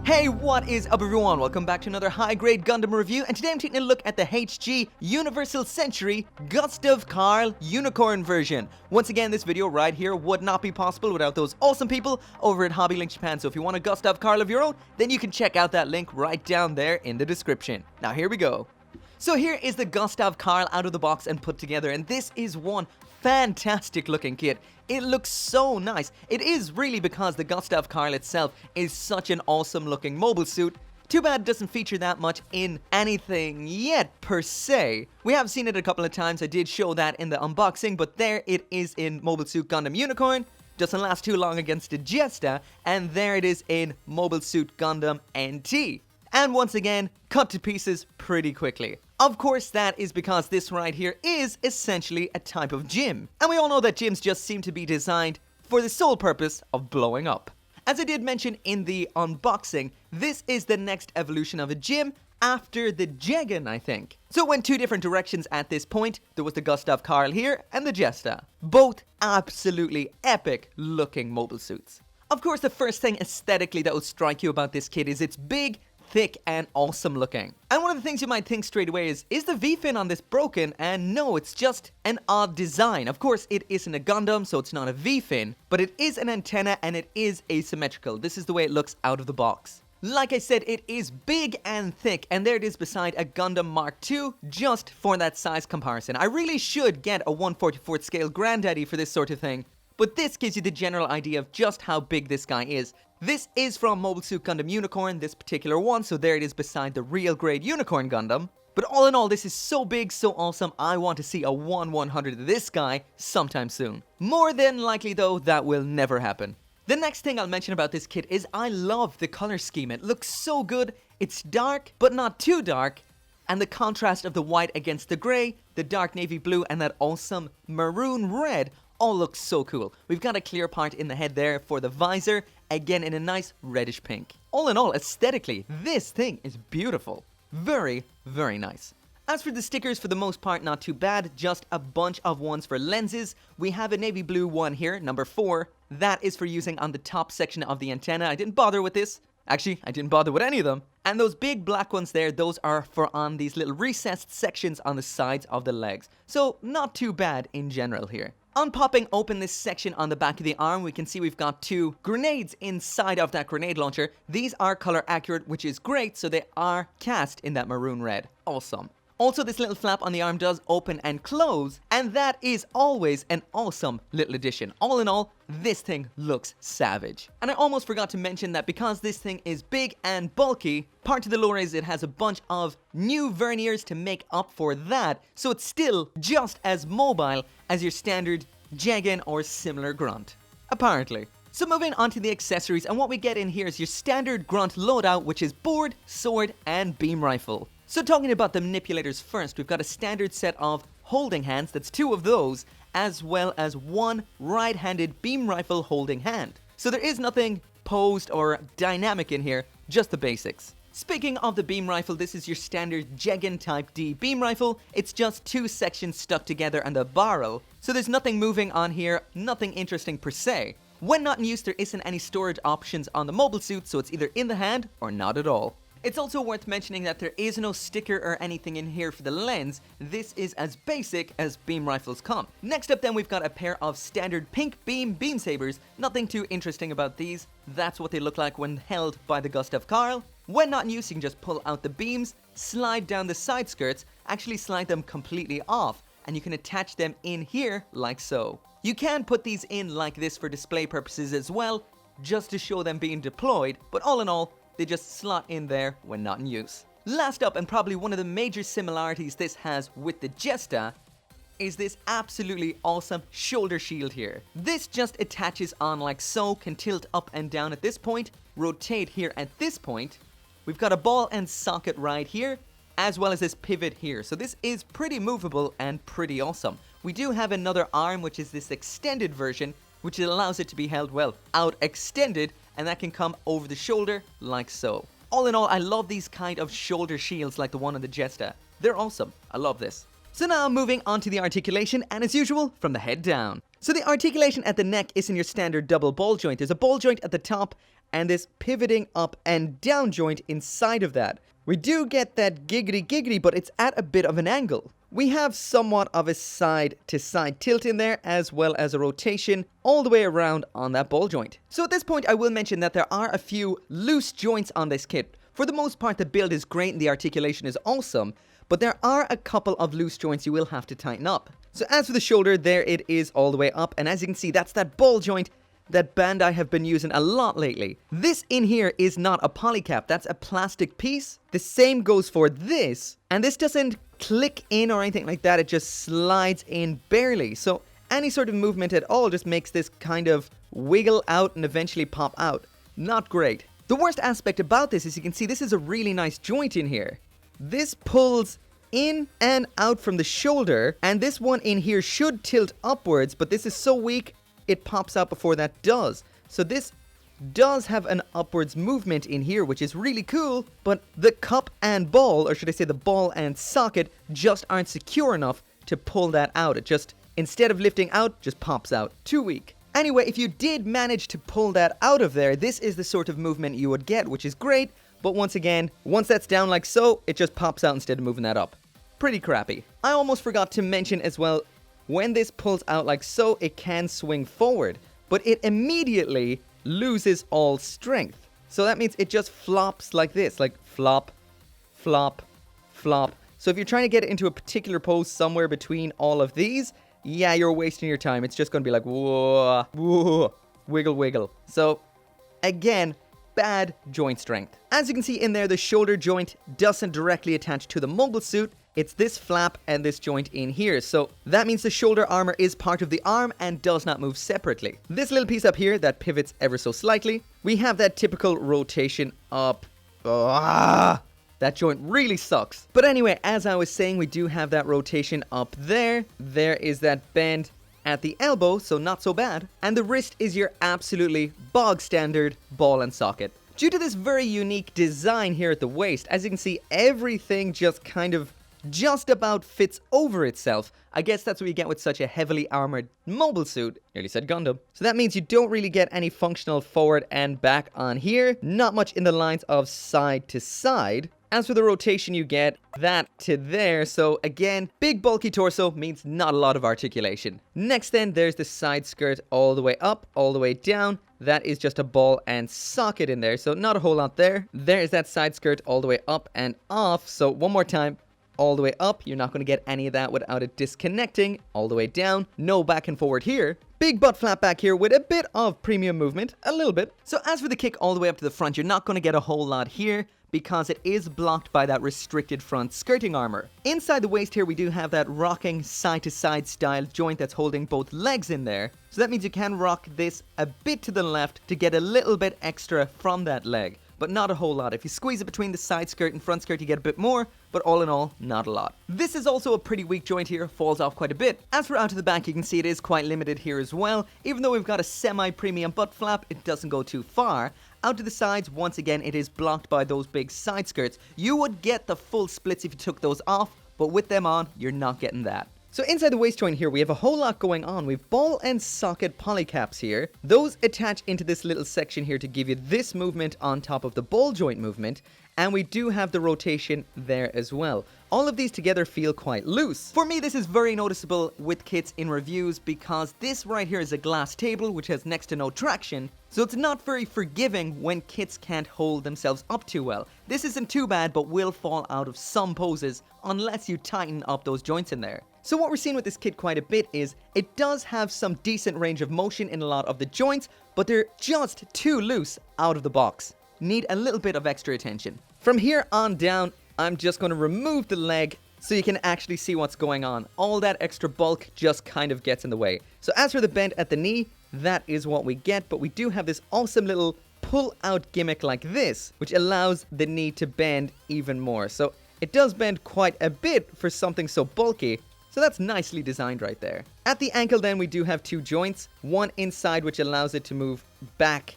Hey, what is up everyone? Welcome back to another high-grade Gundam review, and today I'm taking a look at the HG Universal Century Gustav Karl Unicorn version. Once again, this video right here would not be possible without those awesome people over at HobbyLink Japan, so if you want a Gustav Karl of your own, then you can check out that link right down there in the description. Now here we go. So here is the Gustav Karl out of the box and put together, and this is one fantastic looking kit. It looks so nice. It is really because the Gustav Karl itself is such an awesome looking mobile suit. Too bad it doesn't feature that much in anything yet, per se. We have seen it a couple of times. I did show that in the unboxing, but there it is in Mobile Suit Gundam Unicorn. Doesn't last too long against the Jesta, and there it is in Mobile Suit Gundam NT. And once again, cut to pieces pretty quickly. Of course, that is because this right here is essentially a type of gym. And we all know that gyms just seem to be designed for the sole purpose of blowing up. As I did mention in the unboxing, this is the next evolution of a gym after the Jegan, I think. So it went two different directions at this point. There was the Gustav Karl here and the Jesta. Both absolutely epic looking mobile suits. Of course, the first thing aesthetically that will strike you about this kit is it's big, thick, and awesome looking. And one of the things you might think straight away is the V-fin on this broken? And no, it's just an odd design. Of course, it isn't a Gundam, so it's not a V-fin, but it is an antenna and it is asymmetrical. This is the way it looks out of the box. Like I said, it is big and thick, and there it is beside a Gundam Mark II, just for that size comparison. I really should get a 1/44th scale granddaddy for this sort of thing, but this gives you the general idea of just how big this guy is. This is from Mobile Suit Gundam Unicorn, this particular one, so there it is beside the real grade Unicorn Gundam. But all in all, this is so big, so awesome, I want to see a 1/100 of this guy sometime soon. More than likely though, that will never happen. The next thing I'll mention about this kit is I love the color scheme. It looks so good. It's dark, but not too dark. And the contrast of the white against the grey, the dark navy blue, and that awesome maroon red all looks so cool. We've got a clear part in the head there for the visor, again in a nice reddish pink. All in all, aesthetically, this thing is beautiful. Very, very nice. As for the stickers, for the most part, not too bad. Just a bunch of ones for lenses. We have a navy blue one here, number 4. That is for using on the top section of the antenna. I didn't bother with this. Actually, I didn't bother with any of them. And those big black ones there, those are for on these little recessed sections on the sides of the legs. So, not too bad in general here. On popping open this section on the back of the arm, we can see we've got 2 grenades inside of that grenade launcher. These are color accurate, which is great, so they are cast in that maroon red. Awesome. Also, this little flap on the arm does open and close, and that is always an awesome little addition. All in all, this thing looks savage. And I almost forgot to mention that because this thing is big and bulky, part of the lore is it has a bunch of new verniers to make up for that, so it's still just as mobile as your standard Jegan or similar grunt. Apparently. So moving on to the accessories, and what we get in here is your standard grunt loadout, which is board, sword, and beam rifle. So talking about the manipulators first, we've got a standard set of holding hands, that's 2 of those, as well as 1 right-handed beam rifle holding hand. So there is nothing posed or dynamic in here, just the basics. Speaking of the beam rifle, this is your standard Jegan Type D beam rifle. It's just 2 sections stuck together and a barrel, so there's nothing moving on here, nothing interesting per se. When not in use, there isn't any storage options on the mobile suit, so it's either in the hand or not at all. It's also worth mentioning that there is no sticker or anything in here for the lens. This is as basic as beam rifles come. Next up then, we've got a pair of standard pink beam sabers. Nothing too interesting about these. That's what they look like when held by the Gustav Karl. When not in use, you can just pull out the beams, slide down the side skirts, actually slide them completely off, and you can attach them in here like so. You can put these in like this for display purposes as well, just to show them being deployed, but all in all, they just slot in there when not in use. Last up, and probably one of the major similarities this has with the Jesta, is this absolutely awesome shoulder shield here. This just attaches on like so, can tilt up and down at this point, rotate here at this point. We've got a ball and socket right here, as well as this pivot here. So this is pretty movable and pretty awesome. We do have another arm, which is this extended version, which allows it to be held, well, out extended, and that can come over the shoulder like so. All in all, I love these kind of shoulder shields like the one on the Jesta. They're awesome. I love this. So now moving on to the articulation, and as usual, from the head down. So the articulation at the neck isn't your standard double ball joint. There's a ball joint at the top and this pivoting up and down joint inside of that. We do get that giggity, but it's at a bit of an angle. We have somewhat of a side-to-side tilt in there, as well as a rotation all the way around on that ball joint. So at this point, I will mention that there are a few loose joints on this kit. For the most part, the build is great and the articulation is awesome, but there are a couple of loose joints you will have to tighten up. So as for the shoulder, there it is all the way up, and as you can see, that's that ball joint that Bandai have been using a lot lately. This in here is not a polycap, that's a plastic piece. The same goes for this, and this doesn't click in or anything like that, it just slides in barely. So any sort of movement at all just makes this kind of wiggle out and eventually pop out. Not great. The worst aspect about this is you can see this is a really nice joint in here. This pulls in and out from the shoulder, and this one in here should tilt upwards, but this is so weak it pops out before that does. So this does have an upwards movement in here, which is really cool, but the cup and ball, or should I say the ball and socket, just aren't secure enough to pull that out. It just, instead of lifting out, just pops out. Too weak. Anyway, if you did manage to pull that out of there, this is the sort of movement you would get, which is great, but once again, once that's down like so, it just pops out instead of moving that up. Pretty crappy. I almost forgot to mention as well, when this pulls out like so, it can swing forward, but it immediately loses all strength. So that means it just flops like this, like flop, flop, flop. So if you're trying to get it into a particular pose somewhere between all of these, yeah, you're wasting your time. It's just going to be like, whoa, whoa, wiggle, wiggle. So again, bad joint strength. As you can see in there, the shoulder joint doesn't directly attach to the mobile suit. It's this flap and this joint in here. So that means the shoulder armor is part of the arm and does not move separately. This little piece up here that pivots ever so slightly. We have that typical rotation up. That joint really sucks. But anyway, as I was saying, we do have that rotation up there. There is that bend at the elbow, so not so bad. And the wrist is your absolutely bog standard ball and socket. Due to this very unique design here at the waist, as you can see, everything just about fits over itself. I guess that's what you get with such a heavily armored mobile suit. Nearly said Gundam. So that means you don't really get any functional forward and back on here. Not much in the lines of side to side. As for the rotation, you get that to there. So again, big bulky torso means not a lot of articulation. Next then, there's the side skirt all the way up, all the way down. That is just a ball and socket in there, so not a whole lot there. There is that side skirt all the way up and off. So one more time. All the way up, you're not going to get any of that without it disconnecting. All the way down, no back and forward here. Big butt flap back here with a bit of premium movement, a little bit. So as for the kick all the way up to the front, you're not going to get a whole lot here because it is blocked by that restricted front skirting armor. Inside the waist here, we do have that rocking side-to-side style joint that's holding both legs in there. So that means you can rock this a bit to the left to get a little bit extra from that leg, but not a whole lot. If you squeeze it between the side skirt and front skirt, you get a bit more, but all in all, not a lot. This is also a pretty weak joint here, falls off quite a bit. As for out to the back, you can see it is quite limited here as well. Even though we've got a semi-premium butt flap, it doesn't go too far. Out to the sides, once again, it is blocked by those big side skirts. You would get the full splits if you took those off, but with them on, you're not getting that. So inside the waist joint here, we have a whole lot going on. We have ball and socket polycaps here. Those attach into this little section here to give you this movement on top of the ball joint movement. And we do have the rotation there as well. All of these together feel quite loose. For me, this is very noticeable with kits in reviews because this right here is a glass table which has next to no traction. So it's not very forgiving when kits can't hold themselves up too well. This isn't too bad, but will fall out of some poses unless you tighten up those joints in there. So what we're seeing with this kit quite a bit is it does have some decent range of motion in a lot of the joints, but they're just too loose out of the box. Need a little bit of extra attention. From here on down, I'm just going to remove the leg so you can actually see what's going on. All that extra bulk just kind of gets in the way. So as for the bend at the knee, that is what we get, but we do have this awesome little pull-out gimmick like this, which allows the knee to bend even more. So it does bend quite a bit for something so bulky. So that's nicely designed right there. At the ankle then, we do have two joints. One inside, which allows it to move back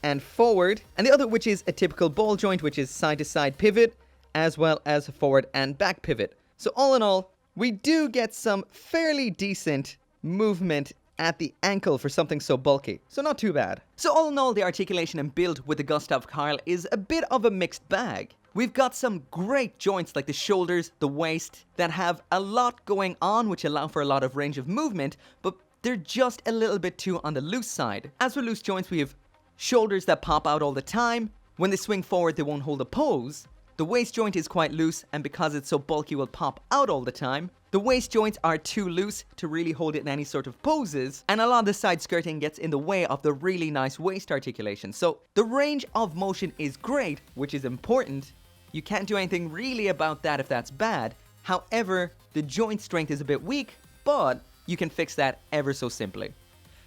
and forward, and the other which is a typical ball joint, which is side-to-side pivot, as well as forward and back pivot. So all in all, we do get some fairly decent movement at the ankle for something so bulky, so not too bad. So all in all, the articulation and build with the Gustav Karl is a bit of a mixed bag. We've got some great joints like the shoulders, the waist, that have a lot going on which allow for a lot of range of movement, but they're just a little bit too on the loose side. As for loose joints, we have shoulders that pop out all the time. When they swing forward, they won't hold a pose. The waist joint is quite loose, and because it's so bulky, will pop out all the time. The waist joints are too loose to really hold it in any sort of poses, and a lot of the side skirting gets in the way of the really nice waist articulation. So the range of motion is great, which is important. You can't do anything really about that if that's bad. However, the joint strength is a bit weak, but you can fix that ever so simply.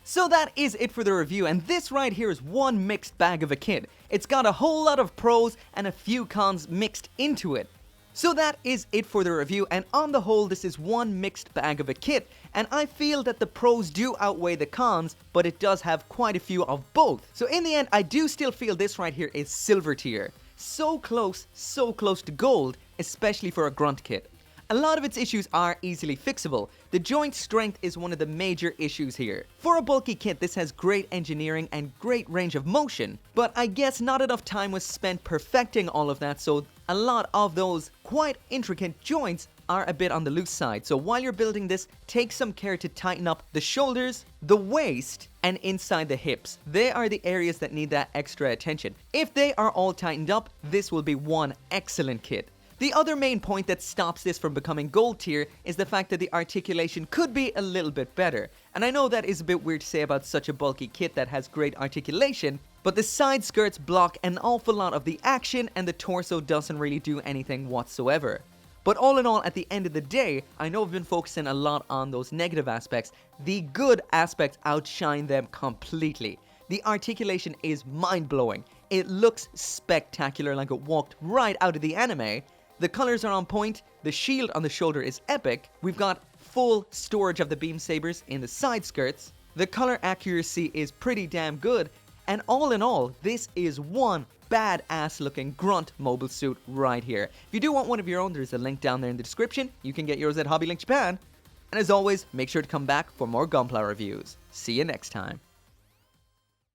So that is it for the review, and this right here is one mixed bag of a kit. It's got a whole lot of pros and a few cons mixed into it. So that is it for the review, and on the whole, this is one mixed bag of a kit, and I feel that the pros do outweigh the cons, but it does have quite a few of both. So in the end, I do still feel this right here is silver tier. So close to gold, especially for a grunt kit. A lot of its issues are easily fixable. The joint strength is one of the major issues here. For a bulky kit, this has great engineering and great range of motion, but I guess not enough time was spent perfecting all of that, so a lot of those quite intricate joints are a bit on the loose side. So while you're building this, take some care to tighten up the shoulders, the waist, and inside the hips. They are the areas that need that extra attention. If they are all tightened up, this will be one excellent kit. The other main point that stops this from becoming gold tier is the fact that the articulation could be a little bit better. And I know that is a bit weird to say about such a bulky kit that has great articulation, but the side skirts block an awful lot of the action and the torso doesn't really do anything whatsoever. But all in all, at the end of the day, I know I've been focusing a lot on those negative aspects. The good aspects outshine them completely. The articulation is mind-blowing. It looks spectacular, like it walked right out of the anime. The colors are on point, the shield on the shoulder is epic, we've got full storage of the beam sabers in the side skirts, the color accuracy is pretty damn good, and all in all, this is one badass looking grunt mobile suit right here. If you do want one of your own, there's a link down there in the description. You can get yours at Hobby Link Japan. And as always, make sure to come back for more Gunpla reviews. See you next time.